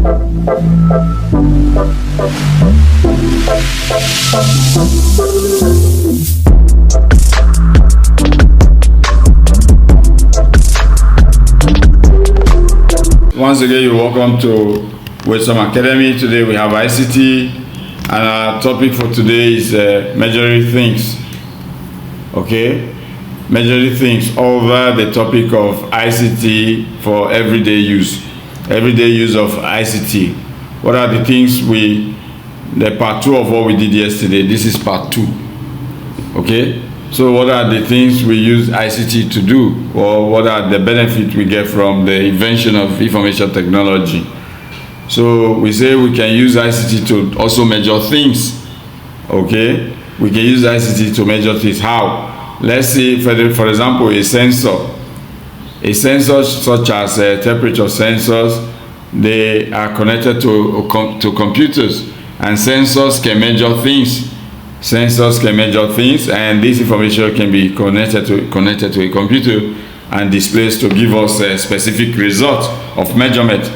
Once again, you're welcome to Waidsum Academy. Today we have ICT, and our topic for today is measuring things. Okay, measuring things over the topic of ICT for everyday use of ICT. What are the things the part 2 of what we did yesterday? This is part 2. Okay, so what are the things we use ICT to do, or what are the benefits we get from the invention of information technology? So we say we can use ICT to also measure things. Okay, we can use ICT to measure things. How? Let's say, for example, a sensor such as temperature sensors, they are connected to computers, and sensors can measure things. And this information can be connected to a computer and displayed to give us a specific result of measurement.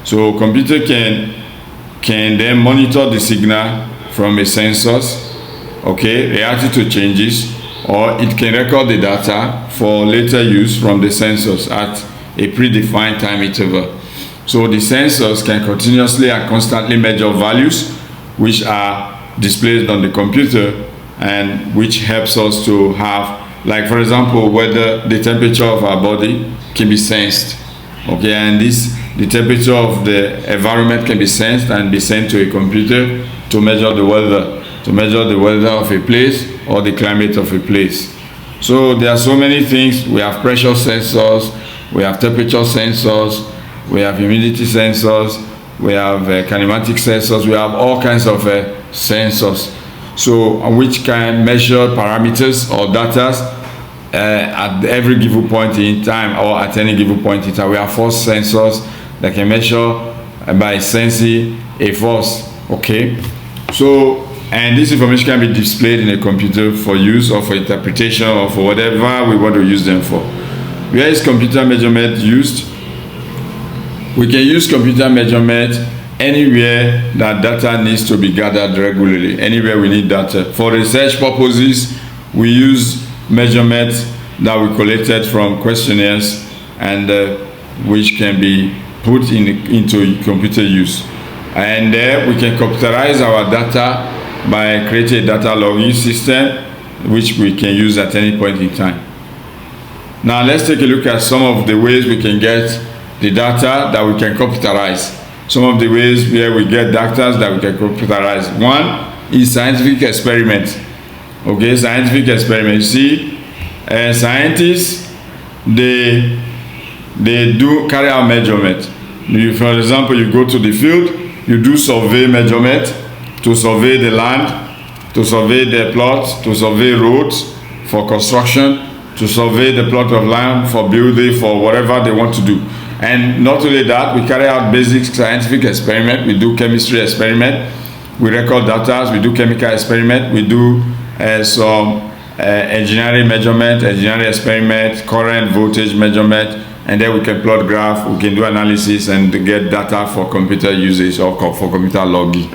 So computer can then monitor the signal from a sensors, okay, react to changes, or it can record the data for later use from the sensors at a predefined time interval. So the sensors can continuously and constantly measure values which are displayed on the computer, and which helps us to have, like for example, whether the temperature of our body can be sensed. Okay, and the temperature of the environment can be sensed and be sent to a computer to measure the weather of a place or the climate of a place. So there are so many things. We have pressure sensors, we have temperature sensors, we have humidity sensors, we have kinematic sensors, we have all kinds of sensors, so which can measure parameters or data at every given point in time, or at any given point in time. We have force sensors that can measure by sensing a force. Okay, so, and this information can be displayed in a computer for use or for interpretation or for whatever we want to use them for. Where is computer measurement used? We can use computer measurement anywhere that data needs to be gathered regularly, anywhere we need data. For research purposes, we use measurements that we collected from questionnaires and which can be put into computer use. And we can computerize our data by creating a data logging system which we can use at any point in time. Now let's take a look at some of the ways we can get the data that we can computerize. Some of the ways where we get data that we can computerize. One is scientific experiment. Okay, scientific experiment. You see, scientists, they do carry out measurement. For example, you go to the field, you do survey measurement to survey the land, to survey the plot, to survey roads for construction, to survey the plot of land for building, for whatever they want to do. And not only that, we carry out basic scientific experiment. We do chemistry experiment, we record data, we do chemical experiment, we do some engineering measurement, engineering experiment, current voltage measurement, and then we can plot graph, we can do analysis and get data for computer usage or for computer logging.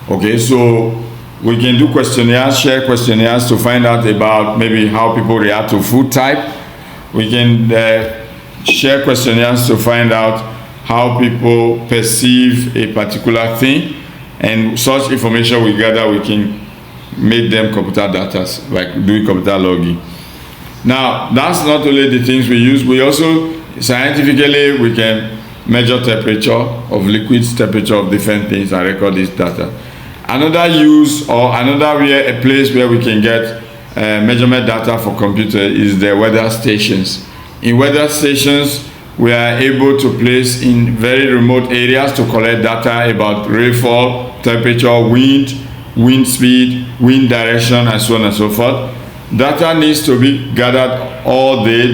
Okay, so we can do questionnaires, share questionnaires to find out about maybe how people react to food type. We can share questionnaires to find out how people perceive a particular thing, and such information we gather, we can make them computer data, like doing computer logging. Now, that's not only the things we use, we also scientifically we can measure temperature of liquids, temperature of different things, and record this data. Another use, or another a place where we can get measurement data for computer is the weather stations. In weather stations, we are able to place in very remote areas to collect data about rainfall, temperature, wind speed, wind direction, and so on and so forth. Data needs to be gathered all day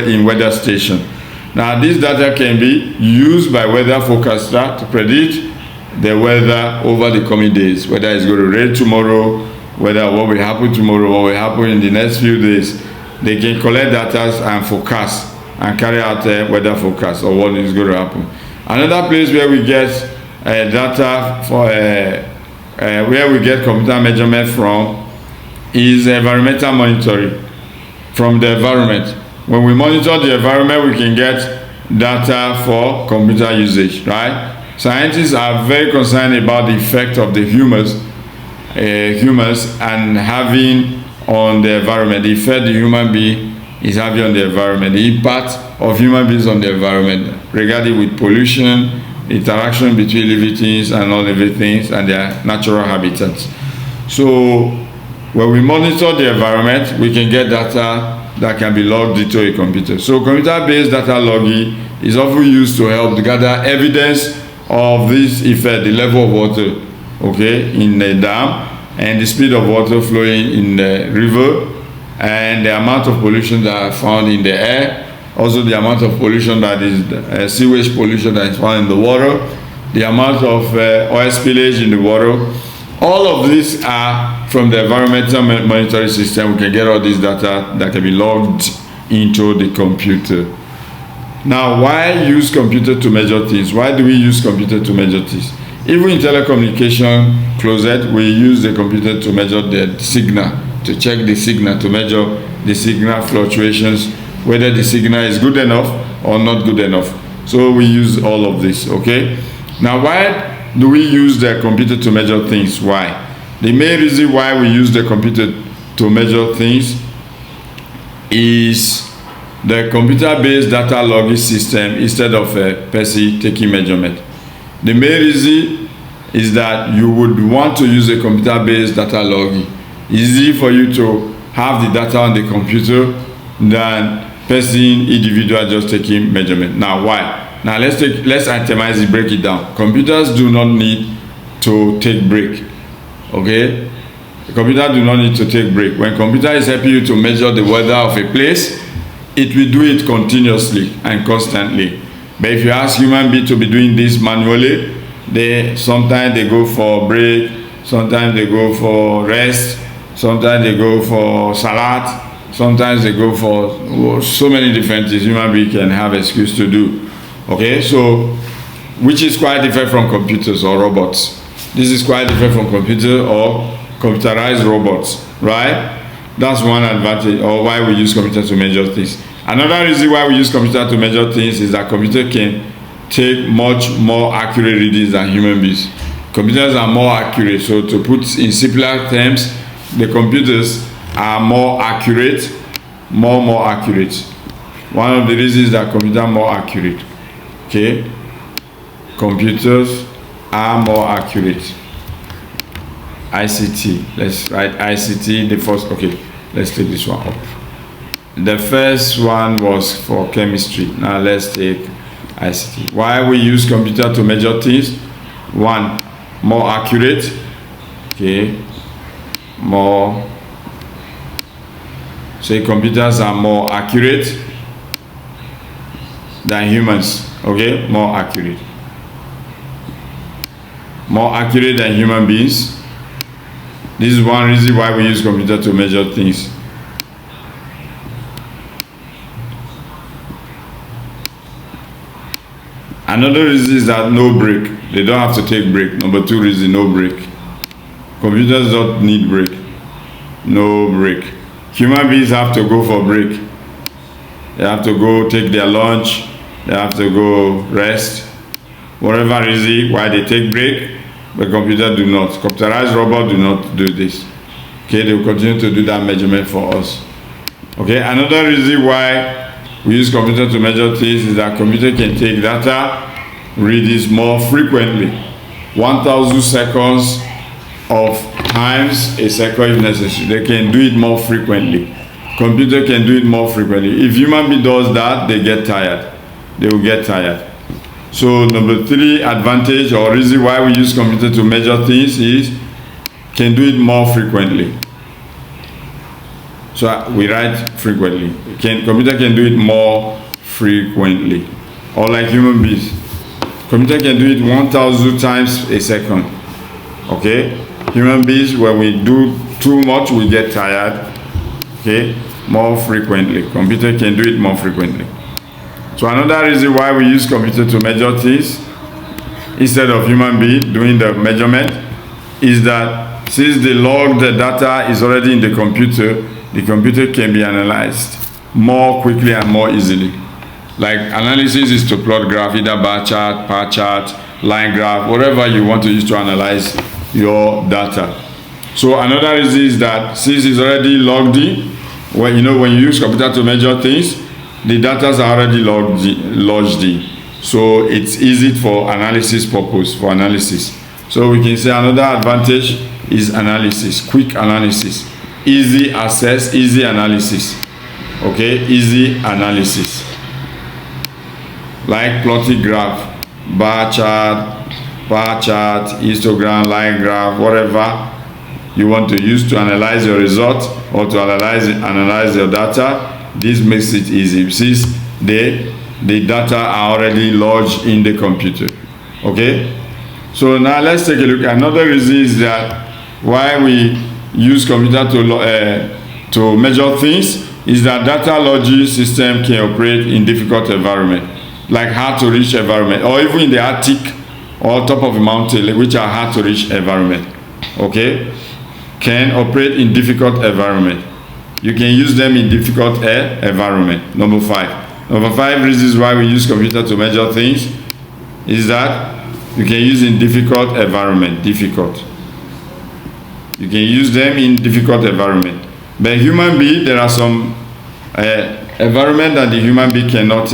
in weather station. Now, this data can be used by weather forecaster to predict the weather over the coming days, whether it's going to rain tomorrow, whether what will happen tomorrow, what will happen in the next few days. They can collect data and forecast and carry out a weather forecast or what is going to happen. Another place where we get data for where we get computer measurement from is environmental monitoring from the environment. When we monitor the environment, we can get data for computer usage, right? Scientists are very concerned about the effect of the humans and having on the environment, the effect the human being is having on the environment, the impact of human beings on the environment regarding with pollution, interaction between living things and non-living things and their natural habitats. So when we monitor the environment, we can get data that can be logged into a computer. So computer-based data logging is often used to help gather evidence of this effect, the level of water, okay, in the dam, and the speed of water flowing in the river, and the amount of pollution that are found in the air, also the amount of pollution that is sewage pollution that is found in the water, the amount of oil spillage in the water. All of these are from the environmental monitoring system. We can get all this data that can be logged into the computer. Now, why use computer to measure things? Why do we use computer to measure things? Even in telecommunication closet, we use the computer to measure the signal, to check the signal, to measure the signal fluctuations, whether the signal is good enough or not good enough. So we use all of this, okay? Now, why do we use the computer to measure things? Why? The main reason why we use the computer to measure things is the computer-based data logging system instead of a person taking measurement. The main reason is that you would want to use a computer-based data logging. It's easy for you to have the data on the computer than person individual just taking measurement. Now, why? Now let's itemize it, break it down. Computers do not need to take break. Okay? The computer do not need to take break. When computer is helping you to measure the weather of a place, it will do it continuously and constantly. But if you ask human being to be doing this manually, sometimes they go for break, sometimes they go for rest, sometimes they go for salad, sometimes they go for so many different things human being can have excuse to do. Okay, so which is quite different from computers or robots. This is quite different from computer or computerized robots, right? That's one advantage or why we use computer to measure things. Another reason why we use computer to measure things is that computer can take much more accurate readings than human beings. Computers are more accurate. So to put in simpler terms, the computers are more accurate, more accurate. One of the reasons that computers are more accurate. Okay, computers are more accurate. ICT, let's write ICT the first. Okay, let's take this one up. The first one was for chemistry. Now let's take ICT. Why we use computer to measure things? One, more accurate. Okay, more. So computers are more accurate than humans. Okay, more accurate than human beings. This is one reason why we use computer to measure things. Another reason is that no break. They don't have to take break. Number two reason, no break. Computers don't need break. No break. Human beings have to go for break. They have to go take their lunch. They have to go rest. Whatever reason why they take break, but computer do not. Computerized robots do not do this. Okay, they will continue to do that measurement for us. Okay, another reason why we use computer to measure things is that computer can take data, readings more frequently. 1,000 seconds of times a second if necessary. They can do it more frequently. Computer can do it more frequently. If human being does that, they get tired. They will get tired. So number three advantage or reason why we use computer to measure things is can do it more frequently. So we write frequently. Computer can do it more frequently. Or like human beings. Computer can do it 1,000 times a second. Okay? Human beings, when we do too much, we get tired. Okay? More frequently. Computer can do it more frequently. So another reason why we use computer to measure things instead of human being doing the measurement is that since the log, the data is already in the computer can be analyzed more quickly and more easily. Like analysis is to plot graph, either bar chart, pie chart, line graph, whatever you want to use to analyze your data. So another reason is that since it's already logged in, when you use computer to measure things, the data are already logged in. So it's easy for analysis purpose, for analysis. So we can say another advantage is analysis, quick analysis, easy access, easy analysis. Okay, easy analysis. Like plotting graph, bar chart, histogram, line graph, whatever you want to use to analyze your result or to analyze your data, this makes it easy since the data are already lodged in the computer. Okay, so now let's take a look. Another reason is that why we use computer to measure things is that data logging system can operate in difficult environment, like hard to reach environment, or even in the Arctic or top of a mountain, which are hard to reach environment. Okay, can operate in difficult environment. You can use them in difficult environment. Number 5 reasons why we use computer to measure things is that you can use in difficult environment. You can use them in difficult environment. But human being, there are some environment that the human being cannot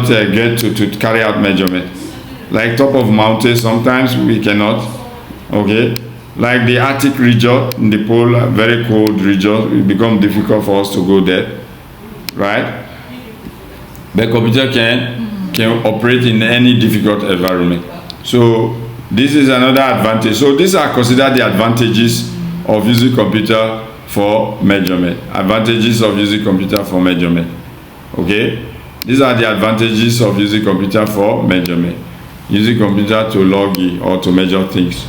get to carry out measurement. Like top of mountain, sometimes we cannot. Okay, like the Arctic region, in the pole, very cold region, it becomes difficult for us to go there, right? The computer can operate in any difficult environment. So this is another advantage. So these are considered the advantages of using computer for measurement. Advantages of using computer for measurement. Okay, these are the advantages of using computer for measurement. Using computer to log in or to measure things.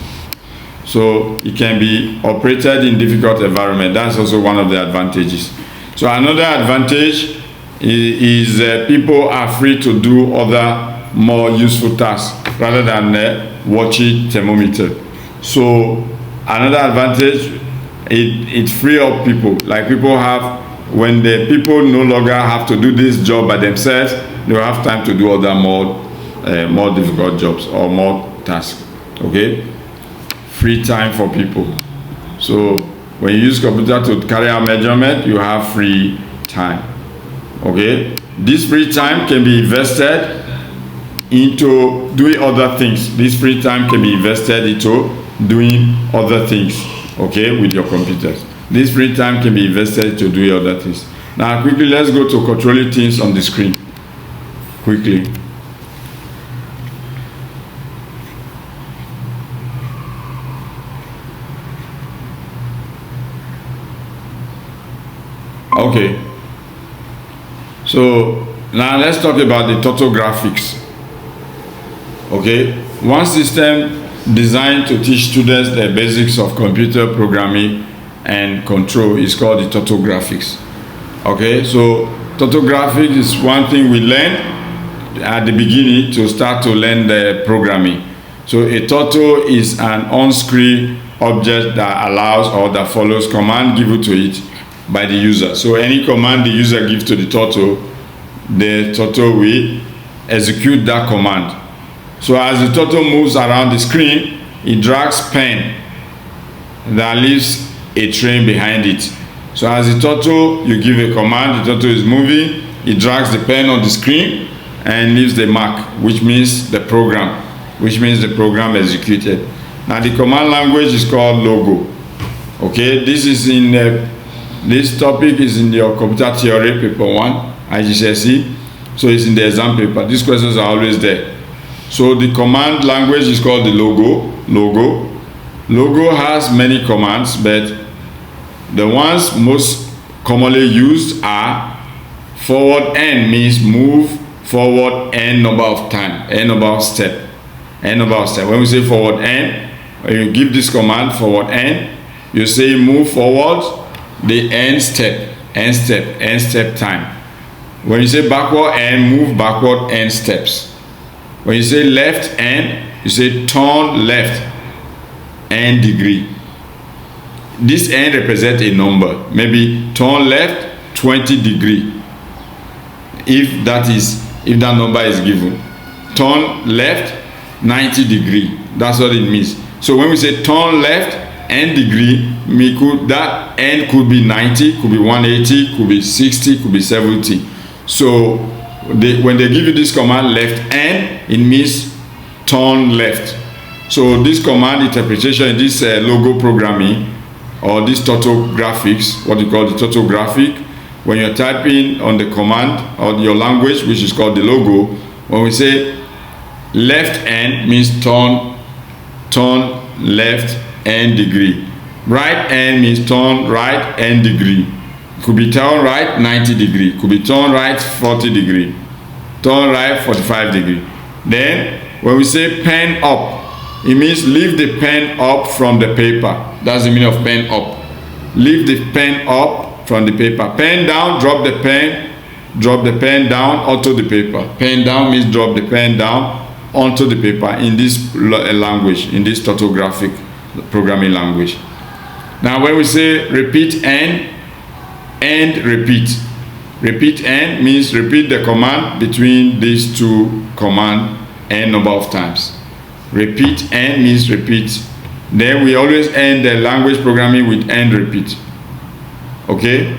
So it can be operated in difficult environment. That's also one of the advantages. So another advantage is people are free to do other more useful tasks rather than watching thermometer. So another advantage, it free up people. Like people have, when the people no longer have to do this job by themselves, they will have time to do other more difficult jobs or more tasks. Okay, free time for people. So when you use computer to carry out measurement, you have free time. Okay, this free time can be invested into doing other things. This free time can be invested into doing other things. Okay, with your computers. This free time can be invested to doing other things. Now quickly, let's go to controlling things on the screen. Quickly. Okay, so now let's talk about the total graphics. Okay, one system designed to teach students the basics of computer programming and control is called the total graphics. Okay, so total graphics is one thing we learn at the beginning to start to learn the programming. So a total is an on-screen object that allows or that follows command given to it by the user. So any command the user gives to the total will execute that command. So as the total moves around the screen, it drags pen that leaves a train behind it. So as the total, you give a command, the total is moving, it drags the pen on the screen and leaves the mark, which means the program executed. Now the command language is called Logo. Okay, this topic is in your computer theory paper 1, IGCSE. So it's in the exam paper. These questions are always there. So the command language is called the Logo. Logo has many commands, but the ones most commonly used are forward n, means move forward n number of time, n number of step. When we say forward n, when you give this command forward n, you say move forward the n step time. When you say backward n, move backward n steps. When you say left n, you say turn left n degree. This n represents a number. Maybe turn left 20 degree. If that number is given. Turn left 90 degree. That's what it means. So when we say turn left n degree, that n could be 90, could be 180, could be 60, could be 70. So when they give you this command left n, it means turn left. So this command interpretation, this logo programming, or this topographics, what you call the topographic, when you're typing on the command or your language, which is called the logo, when we say left n means turn left n degree. Right n means turn right n degree. Could be turn right 90 degree. Could be turn right 40 degree. Turn right 45 degree. Then when we say pen up, it means lift the pen up from the paper. That's the meaning of pen up. Lift the pen up from the paper. Pen down, drop the pen down onto the paper. Pen down means drop the pen down onto the paper in this language, in this topographic programming language. Now when we say repeat n and repeat. Repeat n means repeat the command between these two commands n number of times. Repeat n means repeat. Then we always end the language programming with end repeat. Okay,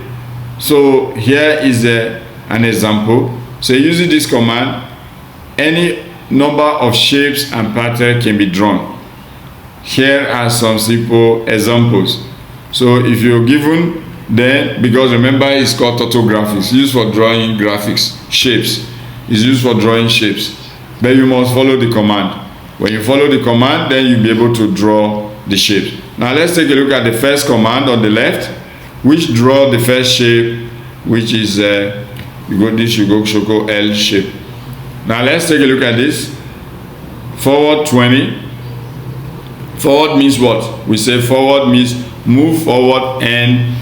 so here is an example. So using this command, any number of shapes and patterns can be drawn. Here are some simple examples. So if you're given, then because remember it's called topographics, used for drawing graphics, shapes. It's used for drawing shapes. But you must follow the command. When you follow the command, then you'll be able to draw the shapes. Now let's take a look at the first command on the left, which draw the first shape, which is you go Shoko L shape. Now let's take a look at this. Forward 20. Forward means what? We say forward means move forward n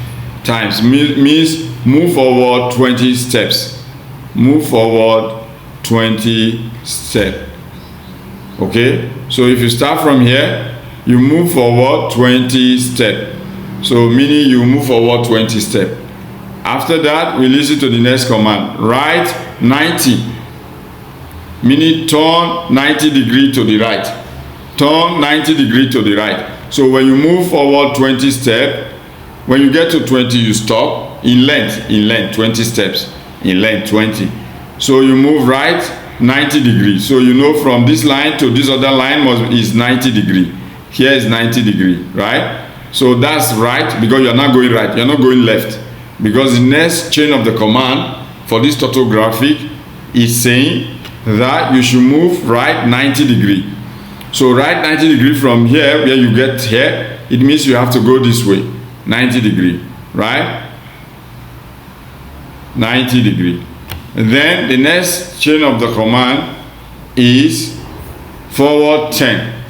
times. Means move forward 20 steps. Move forward 20 steps. Okay, so if you start from here, you move forward 20 steps. So meaning you move forward 20 steps. After that, we listen to the next command. Right 90. Meaning turn 90 degree to the right. Turn 90 degree to the right. So when you move forward 20 steps, when you get to 20, you stop. In length 20 steps. In length 20. So you move right 90 degrees. So you know from this line to this other line is 90 degree. Here is 90 degree, right? So that's right because you're not going right. You're not going left. Because the next chain of the command for this topographic is saying that you should move right 90 degree. So right 90 degree from here, where you get here, it means you have to go this way. 90 degree, right? 90 degree. Then the next chain of the command is forward 10.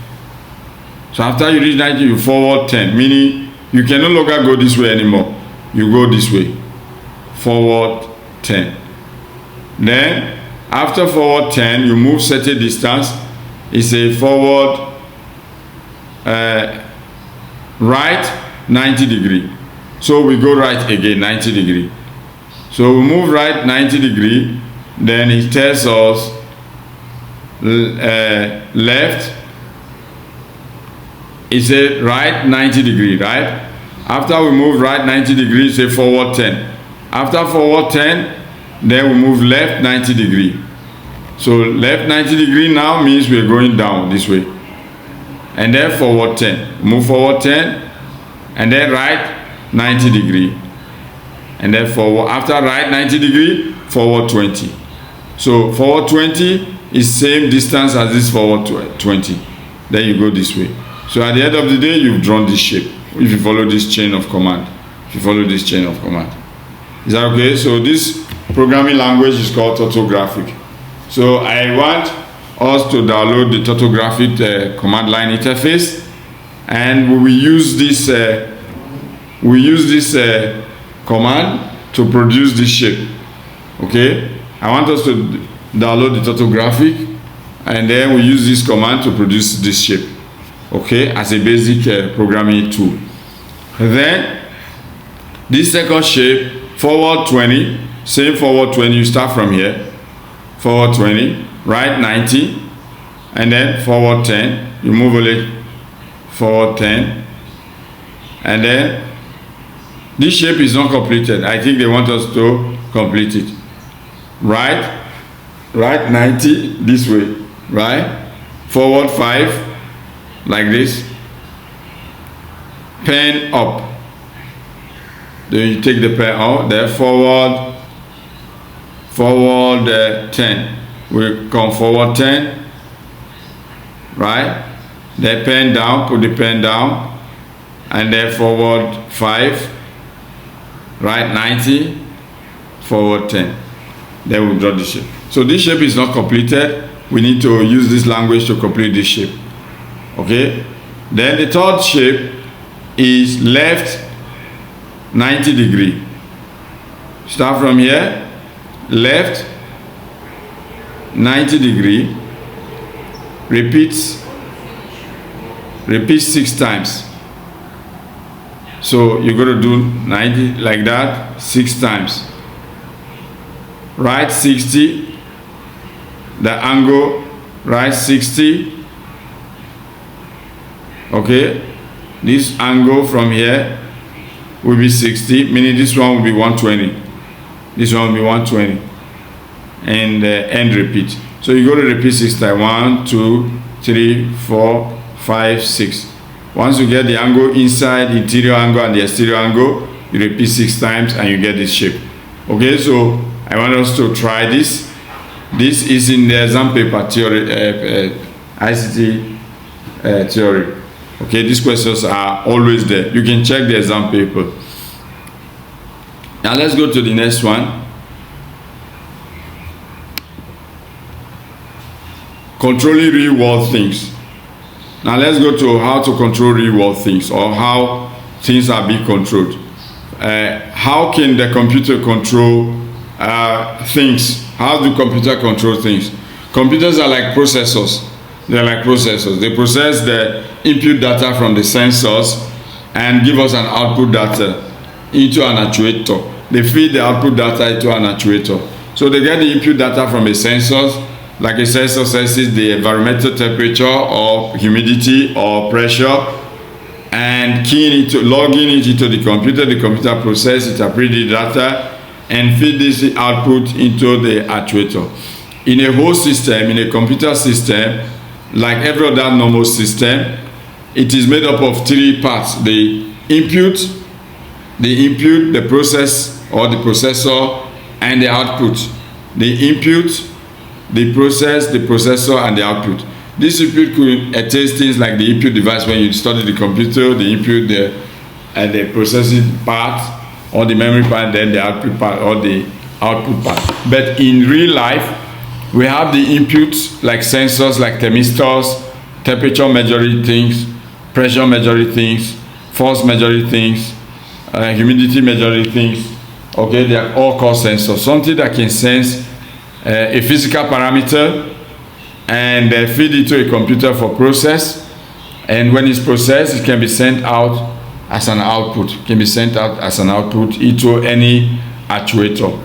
So after you reach 90, you forward 10, meaning you can no longer go this way anymore. You go this way. Forward 10. Then after forward 10, you move certain distance. It's a forward right 90 degree. So we go right again 90 degree. So we move right 90 degree, then it tells us left, it's a right 90 degree, right? After we move right 90 degrees, say forward 10. After forward 10, then we move left 90 degree. So left 90 degree now means we're going down this way. And then forward 10. Move forward 10, and then right 90 degree. And then forward, after right 90 degree, forward 20. So forward 20 is same distance as this forward 20. Then you go this way. So at the end of the day, you've drawn this shape. If you follow this chain of command. If you follow this chain of command. Is that okay? So this programming language is called topographic. So I want us to download the topographic command line interface, and we will use this command to produce this shape. Okay, I want us to download the total graphic, and then we use this command to produce this shape, okay, as a basic programming tool. Then this second shape, forward 20, same forward 20, you start from here, forward 20, right 90, and then forward 10, you move a little, forward 10, and then this shape is not completed. I think they want us to complete it. Right 90 this way, right, forward 5 like this, pen up, then you take the pen out, then forward 10, we come forward 10, right, then pen down, put the pen down, and then forward 5, right 90, forward 10, then we'll draw the shape. So this shape is not completed. We need to use this language to complete this shape. Okay, then the third shape is left 90 degree. Start from here, left 90 degree, repeat 6 times. So you're going to do 90 like that 6 times. Right 60, the angle, right 60. Okay, this angle from here will be 60, meaning this one will be 120. This one will be 120. And end repeat. So you go to repeat 6 times. 1, 2, 3, 4, 5, 6. Once you get the angle inside, the interior angle and the exterior angle, you repeat 6 times and you get this shape. Okay, so I want us to try this. This is in the exam paper theory, ICT theory. Okay, these questions are always there. You can check the exam paper. Now let's go to the next one. Controlling real world things. Now let's go to how to control real world things, or how things are being controlled. How can the computer control things? How do computers control things? Computers are like processors. They're like processors. They process the input data from the sensors and give us an output data into an actuator. They feed the output data into an actuator. So they get the input data from the sensors, like a sensor senses the environmental temperature or humidity or pressure, and logging it into the computer. The computer processes, interprets the data, and feed this output into the actuator. In a whole system, in a computer system, like every other normal system, it is made up of 3 parts: the input, the process or the processor, and the output. The input, the process, the processor, and the output. This input could attain things like the input device when you study the computer, the input, the processing part, or the memory part, then the output part, or the output part. But in real life, we have the inputs like sensors, like thermistors, temperature measuring things, pressure measuring things, force measuring things, humidity measuring things. Okay, they are all called sensors. Something that can sense a physical parameter and feed it to a computer for process. And when it's processed, it can be sent out as an output. It can be sent out as an output into any actuator.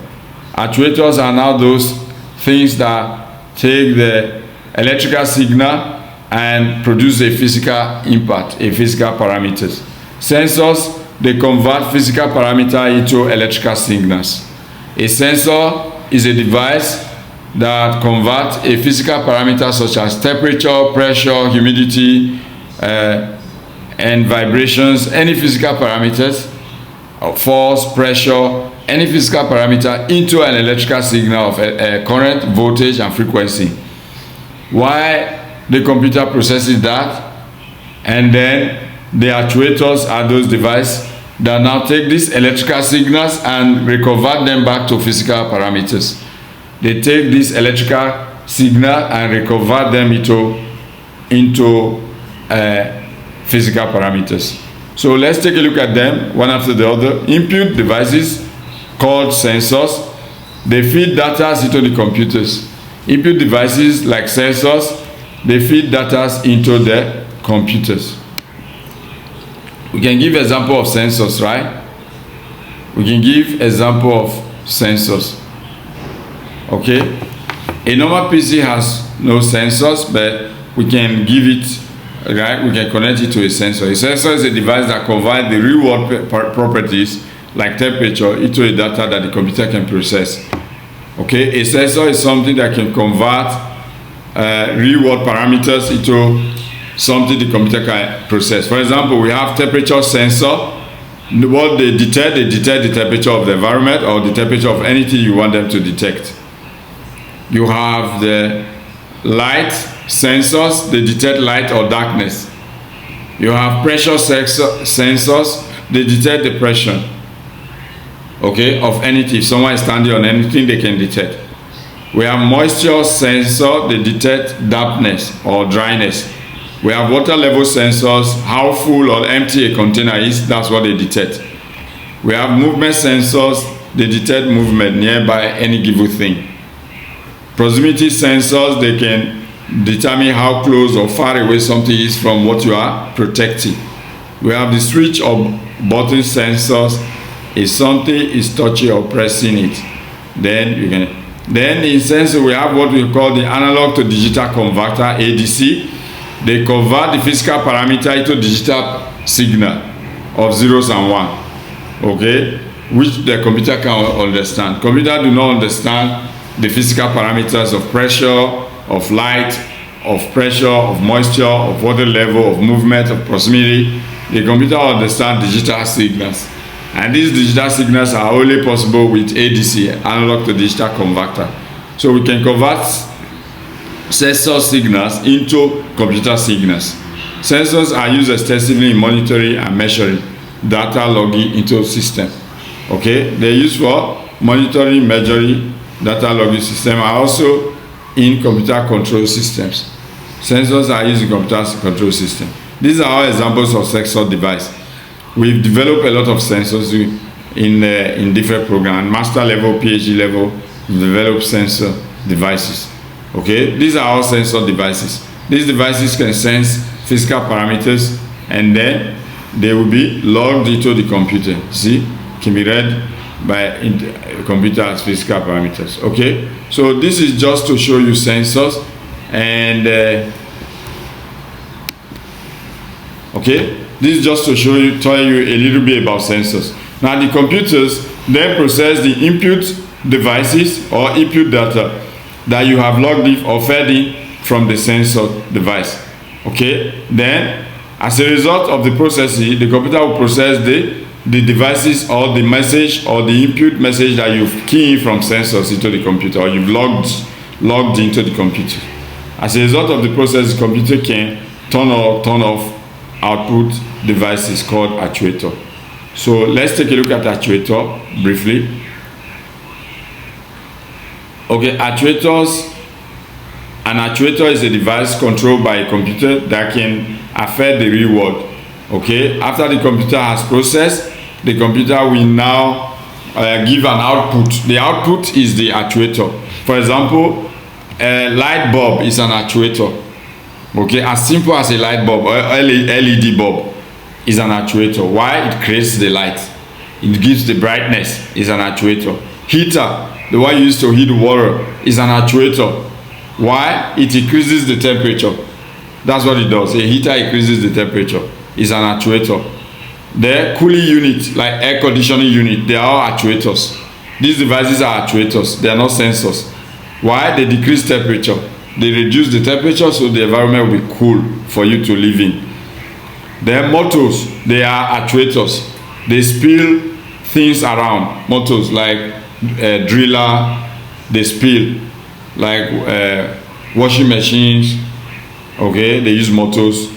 Actuators are now those things that take the electrical signal and produce a physical impact, a physical parameters. Sensors, they convert physical parameter into electrical signals. A sensor is a device that converts a physical parameter such as temperature, pressure, humidity, and vibrations, any physical parameters, force, pressure, any physical parameter into an electrical signal of current, voltage, and frequency. Why the computer processes that, and then the actuators are those devices that now take these electrical signals and reconvert them back to physical parameters. They take this electrical signal and reconvert them into physical parameters. So let's take a look at them one after the other. Input devices called sensors. they feed data into the computers. Input devices like sensors, they feed data into the computers. We can give example of sensors, right? We can give example of sensors. Okay? A normal PC has no sensors, but we can give it, right? We can connect it to a sensor. A sensor is a device that converts the real world properties like temperature into a data that the computer can process. Okay? A sensor is something that can convert real world parameters into something the computer can process. For example, we have temperature sensor. What they detect the temperature of the environment or the temperature of anything you want them to detect. You have the light sensors, they detect light or darkness. You have pressure sensors, they detect the pressure, okay, of anything. If someone is standing on anything, they can detect. We have moisture sensor, they detect dampness or dryness. We have water level sensors, how full or empty a container is, that's what they detect. We have movement sensors, they detect movement nearby any given thing. Proximity sensors, they can determine how close or far away something is from what you are protecting. We have the switch or button sensors. If something is touching or pressing it, then you can. Then in sensor, we have what we call the analog to digital converter, ADC. They convert the physical parameter into digital signal of zeros and one, okay, which the computer can understand. Computer do not understand the physical parameters of pressure, of light, of pressure, of moisture, of water level, of movement, of proximity. The computer understands digital signals. And these digital signals are only possible with ADC, analog to digital converter. So we can convert sensor signals into computer signals. Sensors are used extensively in monitoring and measuring data logging into system. Okay, they're used for monitoring, measuring, data logging system, are also in computer control systems. Sensors are used in computer control system. These are all examples of sensor device. We've developed a lot of sensors in different programs. Master level, PhD level, we develop sensor devices. Okay, these are all sensor devices. These devices can sense physical parameters and then they will be logged into the computer. See, can be read by computer as physical parameters. Okay, so this is just to show you sensors and okay, this is just to show you, tell you a little bit about sensors. Now the computers then process the input devices or input data that you have logged in or fed in from the sensor device. Okay, then as a result of the processing, the computer will process the devices or the message or the input message that you've keyed in from sensors into the computer or you've logged into the computer. As a result of the process, the computer can turn on, turn off output devices called actuator. So let's take a look at actuator briefly. Okay, actuators. An actuator is a device controlled by a computer that can affect the real world. Okay, after the computer has processed, the computer will now give an output. The output is the actuator. For example, a light bulb is an actuator. Okay, as simple as a light bulb or LED bulb is an actuator. Why? It creates the light. It gives the brightness, is an actuator. Heater, the one used to heat water, is an actuator. Why? It increases the temperature. That's what it does. A heater increases the temperature. It's an actuator. The cooling unit, like air conditioning unit, they are all actuators. These devices are actuators. They are not sensors. Why? They decrease temperature. They reduce the temperature so the environment will be cool for you to live in. Then motors, they are actuators. They spill things around. Motors like driller, they spill. Like washing machines, okay, they use motors.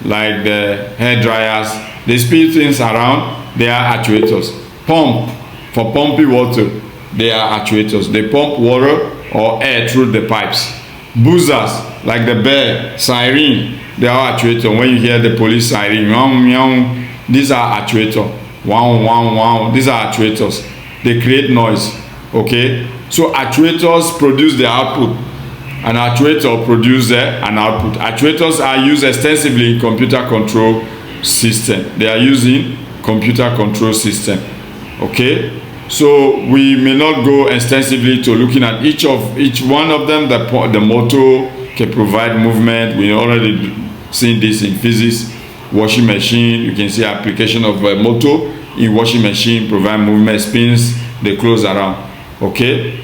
Like the hair dryers, they spill things around, they are actuators. Pump, for pumping water, they are actuators. They pump water or air through the pipes. Buzzers, like the bell, siren, they are actuators. When you hear the police siren, these are actuators. Wow, wow, wow, these are actuators. They create noise, okay. So actuators produce the output. An actuator produces an output. Actuators are used extensively in computer control system. They are using computer control system. Okay, so we may not go extensively to looking at each one of them. The motor can provide movement. We already seen this in physics. Washing machine, you can see application of a motor in washing machine, provide movement, spins the clothes around. Okay,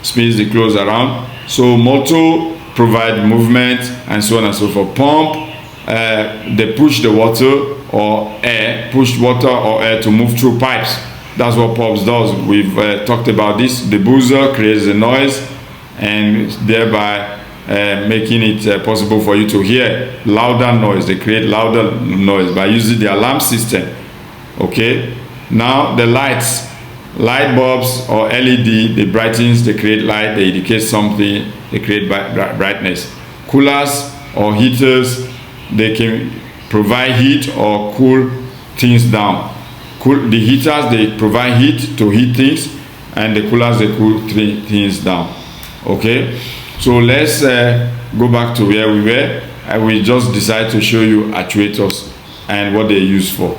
spins the clothes around. So motor provide movement and so on and so forth. Pump, they push the water or air, push water or air to move through pipes. That's what pumps does. We've talked about this. The buzzer creates the noise and thereby making it possible for you to hear louder noise. They create louder noise by using the alarm system. Okay, now the lights. Light bulbs or LED, they brightens, they create light, they indicate something, they create brightness. Coolers or heaters, they can provide heat or cool things down. The heaters, they provide heat to heat things, and the coolers, they cool things down. Okay, so let's go back to where we were. I will just decide to show you actuators and what they're used for.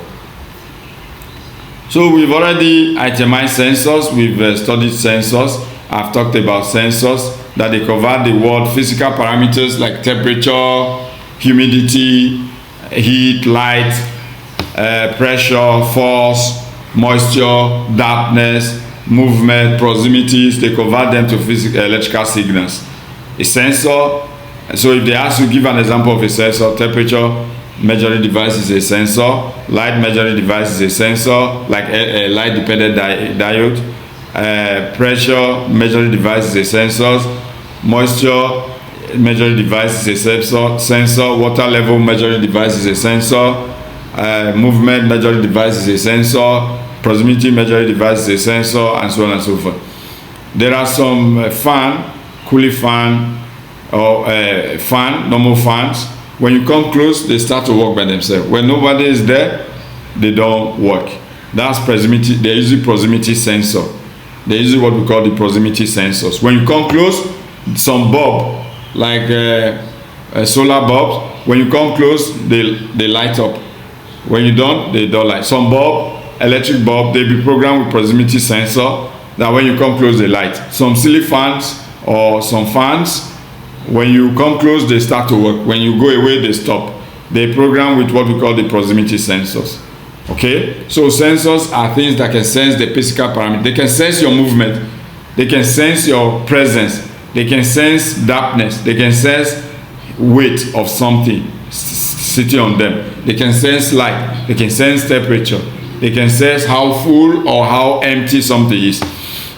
So we've already itemized sensors, we've studied sensors. I've talked about sensors that they cover the world physical parameters like temperature, humidity, heat, light, pressure, force, moisture, darkness, movement, proximities. They convert them to physical electrical signals. A sensor, so if they ask you give an example of a sensor, temperature measuring device is a sensor, light measuring device is a sensor, like a light dependent diode, pressure measuring device is a sensor, moisture measuring device is a sensor, water level measuring device is a sensor, movement measuring device is a sensor, proximity measuring device is a sensor, and so on and so forth. There are some cooling fan or normal fans. When you come close, they start to work by themselves. When nobody is there, they don't work. That's proximity. They're using proximity sensor. They're using what we call the proximity sensors. When you come close, some bulb, like a solar bulb, when you come close, they light up. When you don't, they don't light. Some bulb, electric bulb, they be programmed with proximity sensor that when you come close, they light. Some ceiling fans or some fans, when you come close, they start to work. When you go away, they stop. They program with what we call the proximity sensors. Okay, so sensors are things that can sense the physical parameter. They can sense your movement. They can sense your presence. They can sense darkness. They can sense weight of something sitting on them. They can sense light. They can sense temperature. They can sense how full or how empty something is.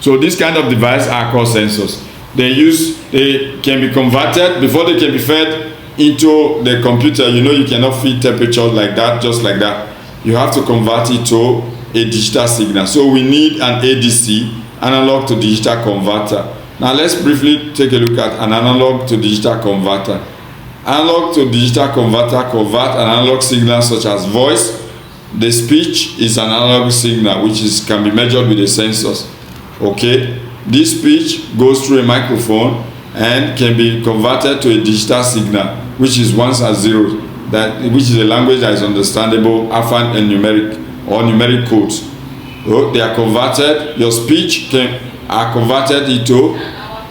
So these kind of devices are called sensors. They can be converted before they can be fed into the computer. You know, you cannot feed temperature like that, just like that. You have to convert it to a digital signal. So we need an ADC, analog to digital converter. Now let's briefly take a look at an analog to digital converter. Analog to digital converter convert an analog signal such as voice. The speech is an analog signal which can be measured with the sensors. Okay. This speech goes through a microphone and can be converted to a digital signal, which is ones and zeros, which is a language that is understandable, alphanumeric or numeric codes. So they are converted. Your speech are converted into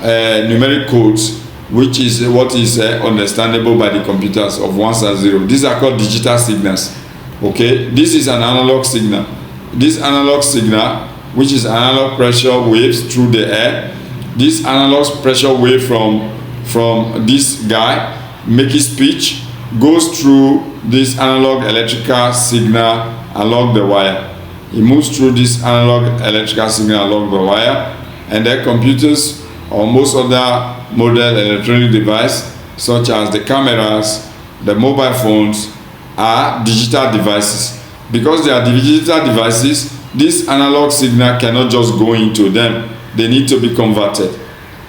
numeric codes, which is what is understandable by the computers of ones and zeros. These are called digital signals. Okay, this is an analog signal. This analog signal, which is analog pressure waves through the air. This analog pressure wave from this guy making speech goes through this analog electrical signal along the wire. It moves through this analog electrical signal along the wire, and then computers or most other modern electronic devices such as the cameras, the mobile phones are digital devices. Because they are digital devices, this analog signal cannot just go into them. They need to be converted.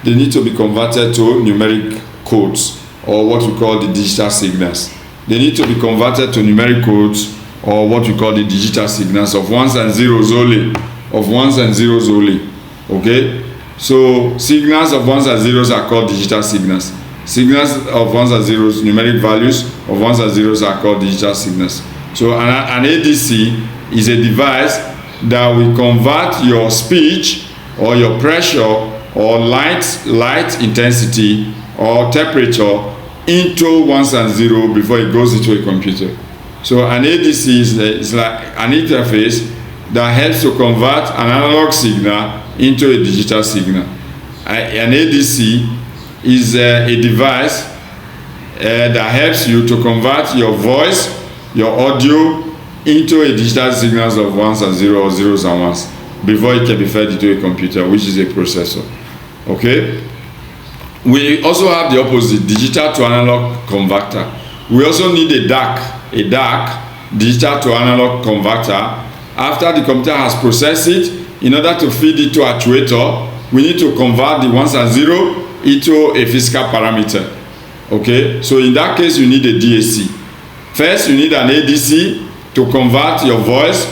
They need to be converted to numeric codes, or what we call the digital signals. They need to be converted to numeric codes, or what we call the digital signals of ones and zeros only. Of ones and zeros only. Okay? So signals of ones and zeros are called digital signals. Signals of ones and zeros, numeric values of ones and zeros are called digital signals. So an ADC is a device that will convert your speech or your pressure or light intensity or temperature into ones and zero before it goes into a computer. So an ADC is like an interface that helps to convert an analog signal into a digital signal. An ADC is a device that helps you to convert your voice, your audio, into a digital signals of ones and zeros or zeros and ones before it can be fed into a computer, which is a processor. Okay? We also have the opposite, digital to analog converter. We also need a DAC, digital to analog converter. After the computer has processed it, in order to feed it to actuator, we need to convert the ones and zero into a physical parameter. Okay, so in that case you need a DAC. First you need an ADC to convert your voice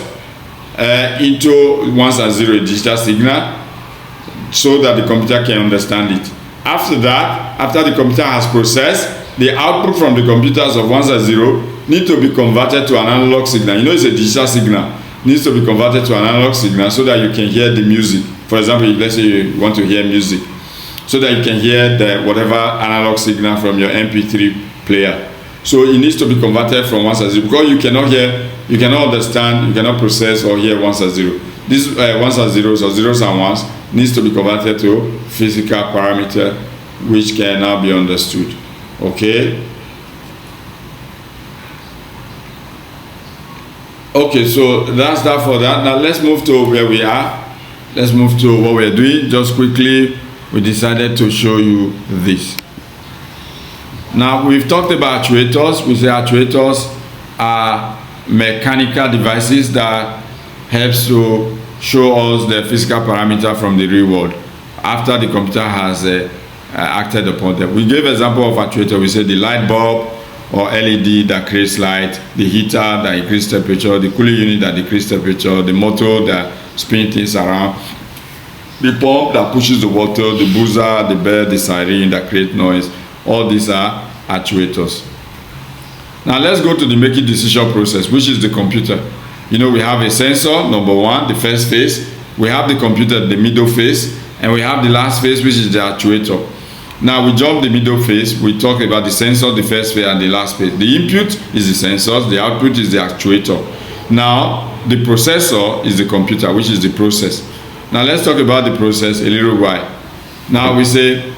into ones and zero, digital signal, so that the computer can understand it. After that, after the computer has processed, the output from the computers of ones and zero need to be converted to an analog signal. You know, it's a digital signal, needs to be converted to an analog signal so that you can hear the music. For example, let's say you want to hear music, so that you can hear the whatever analog signal from your MP3 player. So it needs to be converted from ones and zero, because you cannot hear, you cannot understand, you cannot process or hear ones and zero. These ones and zeros or zeros and ones needs to be converted to physical parameter, which can now be understood. Okay. Okay, so that's that for that. Now let's move to where we are. Let's move to what we're doing. Just quickly, we decided to show you this. Now we've talked about actuators. We say actuators are mechanical devices that helps to show us the physical parameter from the real world after the computer has acted upon them. We gave example of actuator. We said the light bulb or LED that creates light, the heater that increases temperature, the cooling unit that decreases temperature, the motor that spins things around, the pump that pushes the water, the buzzer, the bell, the siren that create noise. All these are actuators. Now let's go to the making decision process, which is the computer. You know, we have a sensor, number one, the first phase. We have the computer, the middle phase, and we have the last phase, which is the actuator. Now we jump the middle phase. We talk about the sensor, the first phase, and the last phase. The input is the sensors, the output is the actuator. Now the processor is the computer, which is the process. Now let's talk about the process a little while. Now we say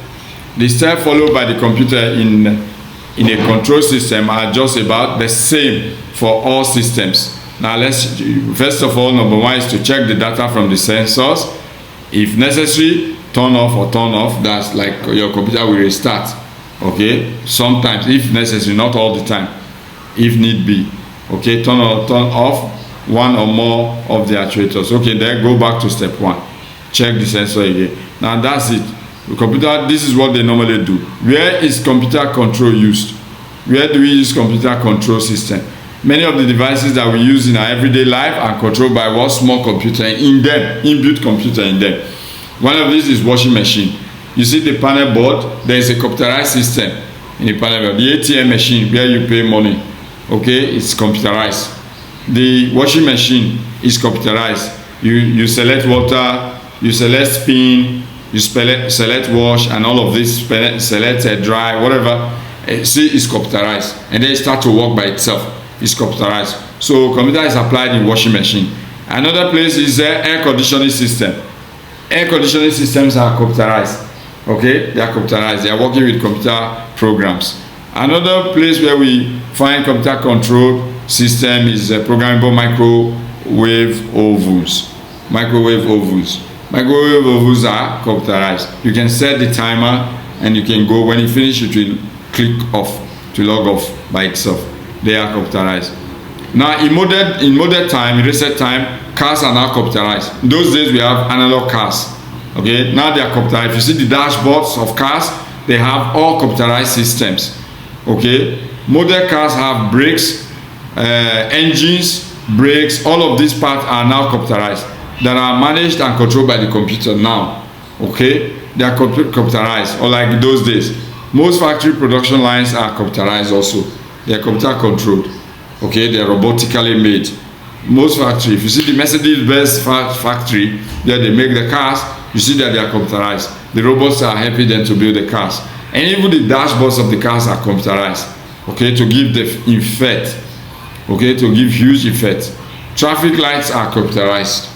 the step followed by the computer in a control system are just about the same for all systems. Now let's, first of all, number one is to check the data from the sensors. If necessary, turn off or turn off. That's like your computer will restart. Okay, sometimes if necessary, not all the time, if need be. Okay, turn on, turn off one or more of the actuators. Okay, then go back to step one, check the sensor again. Now that's it. The computer, this is what they normally do. Where is computer control used? Where do we use computer control system? Many of the devices that we use in our everyday life are controlled by one small computer in them, inbuilt computer in them. One of these is washing machine. You see the panel board, there is a computerized system in the panel board. The ATM machine where you pay money, okay, it's computerized. The washing machine is computerized. You select water, you select spin, you select wash, and all of this, select dry, whatever. See, it's computerized, and then it starts to work by itself. It's computerized. So computer is applied in washing machine. Another place is the air conditioning system. Air conditioning systems are computerized. Okay, they are computerized. They are working with computer programs. Another place where we find computer control system is programmable microwave ovens. Microwave ovens. Microwave ovens are computerized. You can set the timer, and you can go, when you finish it will click off, to log off by itself. They are computerized. Now in modern time, in recent time, cars are now computerized. In those days we have analog cars. Okay, now they are computerized. If you see the dashboards of cars, they have all computerized systems. Okay, modern cars have brakes, engines, brakes. All of these parts are now computerized, that are managed and controlled by the computer now. Okay, they are computerized, or like those days. Most factory production lines are computerized also. They are computer controlled. Okay, they are robotically made. Most factory, if you see the Mercedes-Benz factory, where they make the cars, you see that they are computerized. The robots are helping them to build the cars. And even the dashboards of the cars are computerized. Okay, to give the effect. Okay, to give huge effect. Traffic lights are computerized.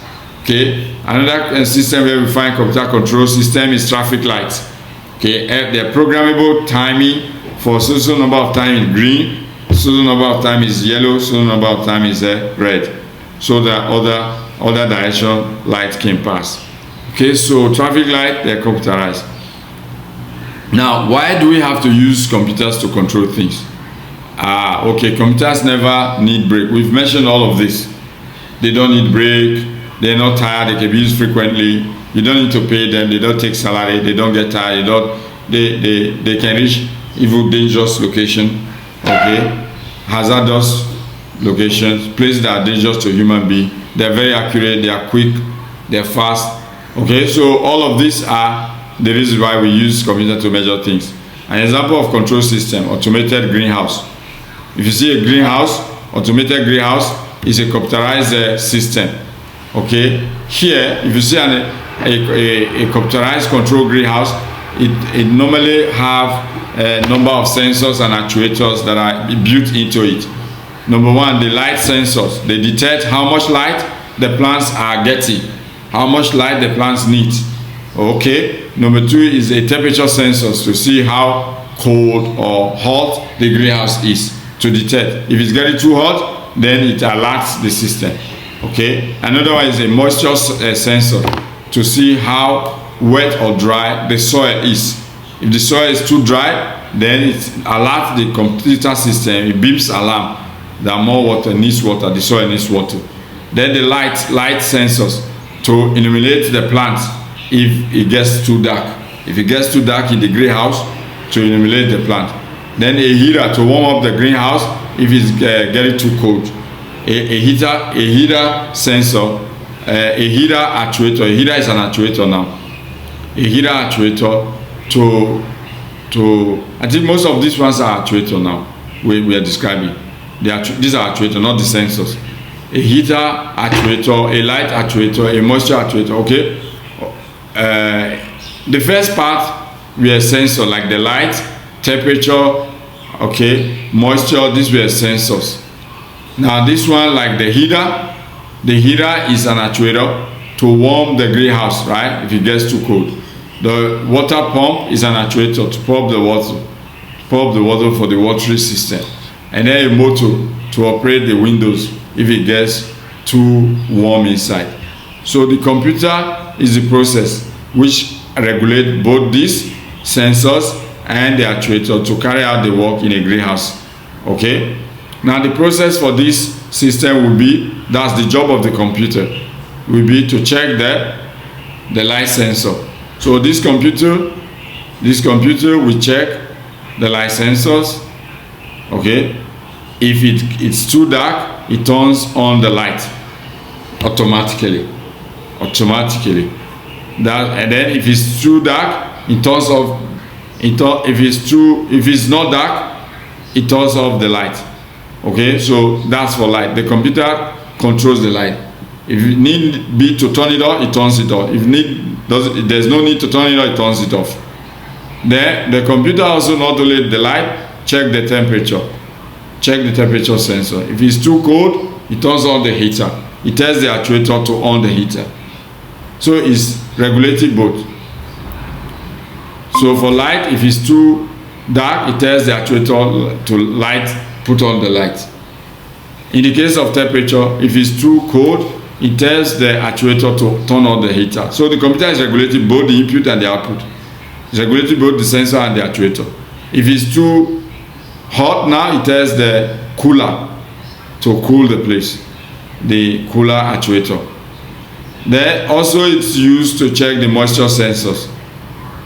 Okay, another system where we find computer control system is traffic lights. Okay, they're programmable timing for so number of time is green, so number of time is yellow, so number of time is red. So that other direction light can pass. Okay, so traffic light, they're computerized. Now, why do we have to use computers to control things? Okay, computers never need break. We've mentioned all of this. They don't need break. They're not tired. They can be used frequently. You don't need to pay them. They don't take salary. They don't get tired. They can reach even dangerous location. Okay, hazardous locations, places that are dangerous to human being. They're very accurate. They are quick. They're fast. Okay, so all of these are the reason why we use computer to measure things. An example of control system: automated greenhouse. If you see a greenhouse, automated greenhouse is a computerized system. Okay, here if you see a computerized control greenhouse, it normally have a number of sensors and actuators that are built into it. Number one, the light sensors. They detect how much light the plants are getting, how much light the plants need. Okay, number two is a temperature sensors to see how cold or hot the greenhouse is, to detect. If it's getting too hot, then it alerts the system. Okay, another one is a moisture sensor to see how wet or dry the soil is. If the soil is too dry, then it alerts the computer system. It beeps alarm that more water needs water, the soil needs water. Then the light sensors to illuminate the plant if it gets too dark. If it gets too dark in the greenhouse, to illuminate the plant. Then a heater to warm up the greenhouse if it's getting too cold. A heater sensor, a heater actuator. A heater is an actuator now. A heater actuator to I think most of these ones are actuator now. We are describing. These are actuators, not the sensors. A heater actuator, a light actuator, a moisture actuator. Okay. The first part were sensor like the light, temperature, okay, moisture. These were sensors. Now this one, like the heater is an actuator to warm the greenhouse, right? If it gets too cold. The water pump is an actuator to pump the water for the watering system. And then a motor to operate the windows if it gets too warm inside. So the computer is the process which regulates both these sensors and the actuator to carry out the work in a greenhouse. Okay. Now the process for this system will be, that's the job of the computer, will be to check the light sensor. So this computer will check the light sensors. Okay. If it's too dark, it turns on the light automatically. That, and then if it's too dark, it turns off. If it's not dark, it turns off the light. Okay, so that's for light. The computer controls the light. If it need be to turn it on, it turns it on. If there's no need to turn it on, it turns it off. Then the computer also not only the light, check the temperature. Check the temperature sensor. If it's too cold, it turns on the heater. It tells the actuator to on the heater. So it's regulating both. So for light, if it's too dark, it tells the actuator to put on the light. In the case of temperature, if it's too cold, it tells the actuator to turn on the heater. So the computer is regulating both the input and the output. It's regulating both the sensor and the actuator. If it's too hot now, it tells the cooler to cool the place, the cooler actuator. Then also it's used to check the moisture sensors.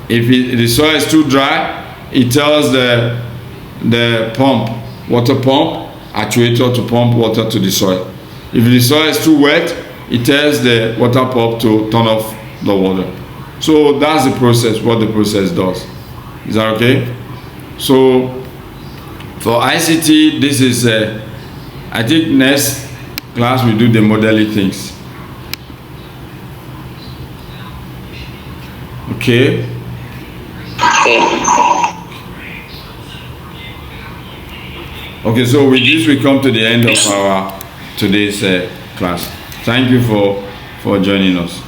If the soil is too dry, it tells the water pump actuator to pump water to the soil. If the soil is too wet, it tells the water pump to turn off the water. So that's the process, what the process does. Is that okay? So for ICT, this is I think next class we do the modeling things. Okay. Okay, so with this we come to the end of our today's class. Thank you for joining us.